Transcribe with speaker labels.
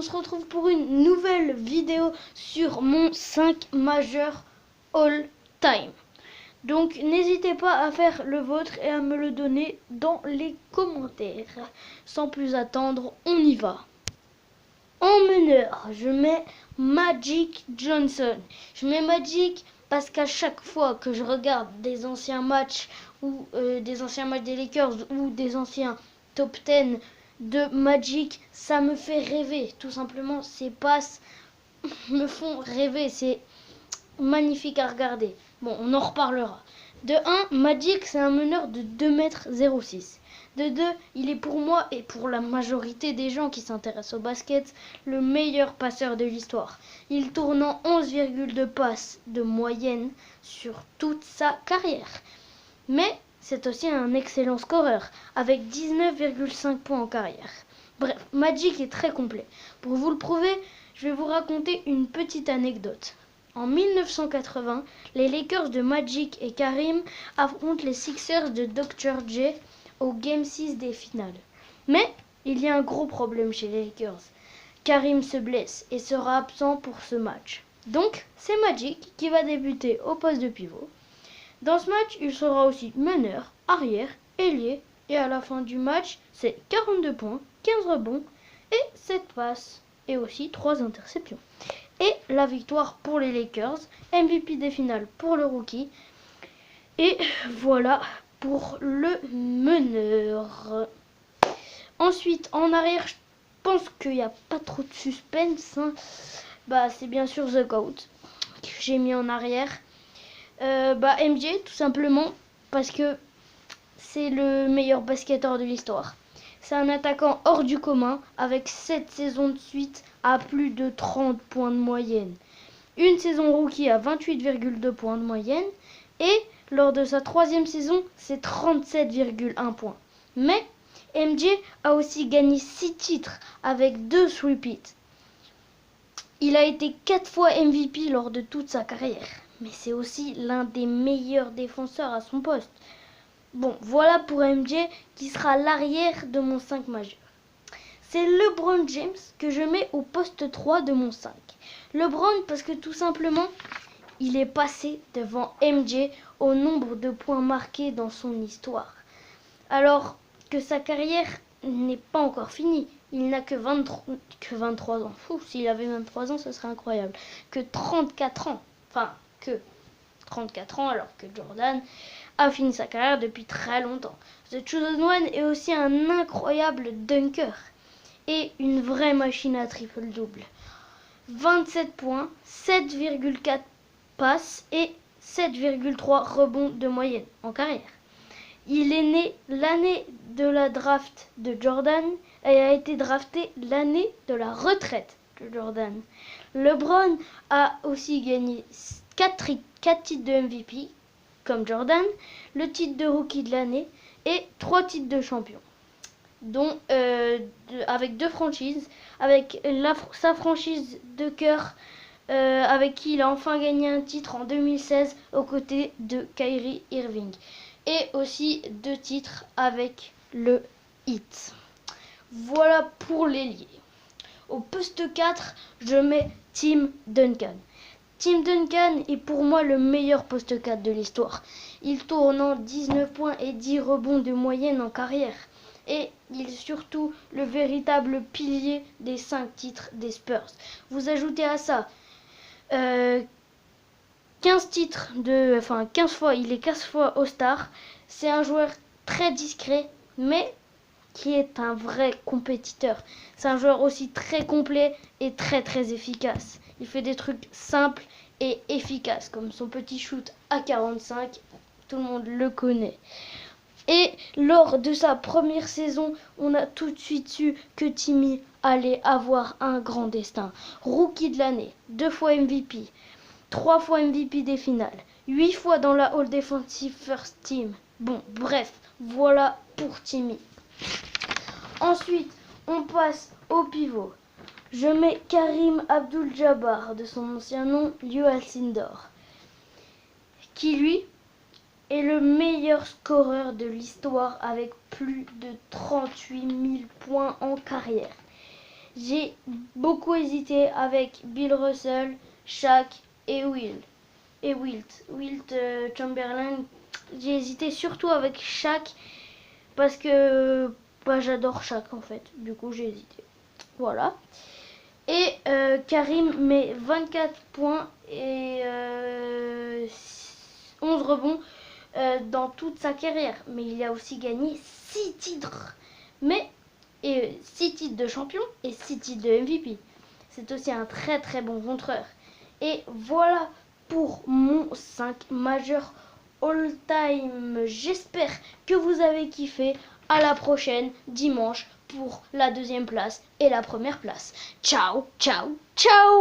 Speaker 1: on se retrouve pour une nouvelle vidéo sur mon 5 majeur all time. Donc n'hésitez pas à faire le vôtre et à me le donner dans les commentaires. Sans plus attendre, on y va. En meneur, je mets Magic Johnson. Je mets Magic parce qu'à chaque fois que je regarde des anciens matchs ou des anciens matchs des Lakers ou des anciens top 10 de Magic, ça me fait rêver. Tout simplement, ces passes me font rêver. C'est magnifique à regarder. Bon, on en reparlera. De 1, Magic, c'est un meneur de 2,06 m. De 2, il est pour moi et pour la majorité des gens qui s'intéressent au basket, le meilleur passeur de l'histoire. Il tourne en 11,2 passes de moyenne sur toute sa carrière. Mais c'est aussi un excellent scoreur, avec 19,5 points en carrière. Bref, Magic est très complet. Pour vous le prouver, je vais vous raconter une petite anecdote. En 1980, les Lakers de Magic et Karim affrontent les Sixers de Dr. J au Game 6 des finales. Mais il y a un gros problème chez les Lakers. Karim se blesse et sera absent pour ce match. Donc, c'est Magic qui va débuter au poste de pivot. Dans ce match, il sera aussi meneur, arrière, ailier et à la fin du match, c'est 42 points, 15 rebonds et 7 passes et aussi 3 interceptions. Et la victoire pour les Lakers, MVP des finales pour le rookie. Et voilà pour le meneur. Ensuite, en arrière, je pense qu'il n'y a pas trop de suspense. C'est bien sûr The GOAT que j'ai mis en arrière. MJ, tout simplement, parce que c'est le meilleur basketteur de l'histoire. C'est un attaquant hors du commun, avec 7 saisons de suite à plus de 30 points de moyenne. Une saison rookie à 28,2 points de moyenne, et lors de sa 3e saison, c'est 37,1 points. Mais MJ a aussi gagné 6 titres avec 2 repeats. Il a été 4 fois MVP lors de toute sa carrière, mais c'est aussi l'un des meilleurs défenseurs à son poste. Bon, voilà pour MJ qui sera l'arrière de mon 5 majeur. C'est LeBron James que je mets au poste 3 de mon 5. LeBron parce que tout simplement, il est passé devant MJ au nombre de points marqués dans son histoire. Alors que sa carrière n'est pas encore finie. Il n'a que 23 ans. S'il avait 23 ans, ce serait incroyable. Que 34 ans. Enfin, que 34 ans alors que Jordan a fini sa carrière depuis très longtemps. The Chosen One est aussi un incroyable dunker et une vraie machine à triple-double. 27 points, 7,4 passes et 7,3 rebonds de moyenne en carrière. Il est né l'année de la draft de Jordan et a été drafté l'année de la retraite de Jordan. LeBron a aussi gagné 4 titres de MVP, comme Jordan, le titre de rookie de l'année et 3 titres de champion. Dont avec 2 franchises, avec sa franchise de cœur, avec qui il a enfin gagné un titre en 2016 aux côtés de Kyrie Irving. Et aussi 2 titres avec le Heat. Voilà pour l'ailier. Au poste 4, je mets Tim Duncan. Tim Duncan est pour moi le meilleur poste 4 de l'histoire. Il tourne en 19 points et 10 rebonds de moyenne en carrière. Et il est surtout le véritable pilier des 5 titres des Spurs. Vous ajoutez à ça 15 fois, il est 15 fois All-Star. C'est un joueur très discret, mais qui est un vrai compétiteur. C'est un joueur aussi très complet et très très efficace. Il fait des trucs simples et efficaces, comme son petit shoot à 45, tout le monde le connaît. Et lors de sa première saison, on a tout de suite su que Timmy allait avoir un grand destin. Rookie de l'année, 2 fois MVP, 3 fois MVP des finales, 8 fois dans la All Defensive First Team. Bon, bref, voilà pour Timmy. Ensuite, on passe au pivot. Je mets Karim Abdul-Jabbar, de son ancien nom Liu Alcindor, qui lui est le meilleur scoreur de l'histoire avec plus de 38 000 points en carrière. J'ai beaucoup hésité avec Bill Russell, Shaq et Wilt Chamberlain. J'ai hésité surtout avec Shaq parce que j'adore Shaq en fait. Du coup, j'ai hésité. Voilà. Et Karim met 24 points et 11 rebonds dans toute sa carrière. Mais il a aussi gagné 6 titres. Et 6 titres de champion et 6 titres de MVP. C'est aussi un très très bon contreur. Et voilà pour mon 5 majeur all time. J'espère que vous avez kiffé. À la prochaine dimanche pour la deuxième place et la première place. Ciao, ciao, ciao!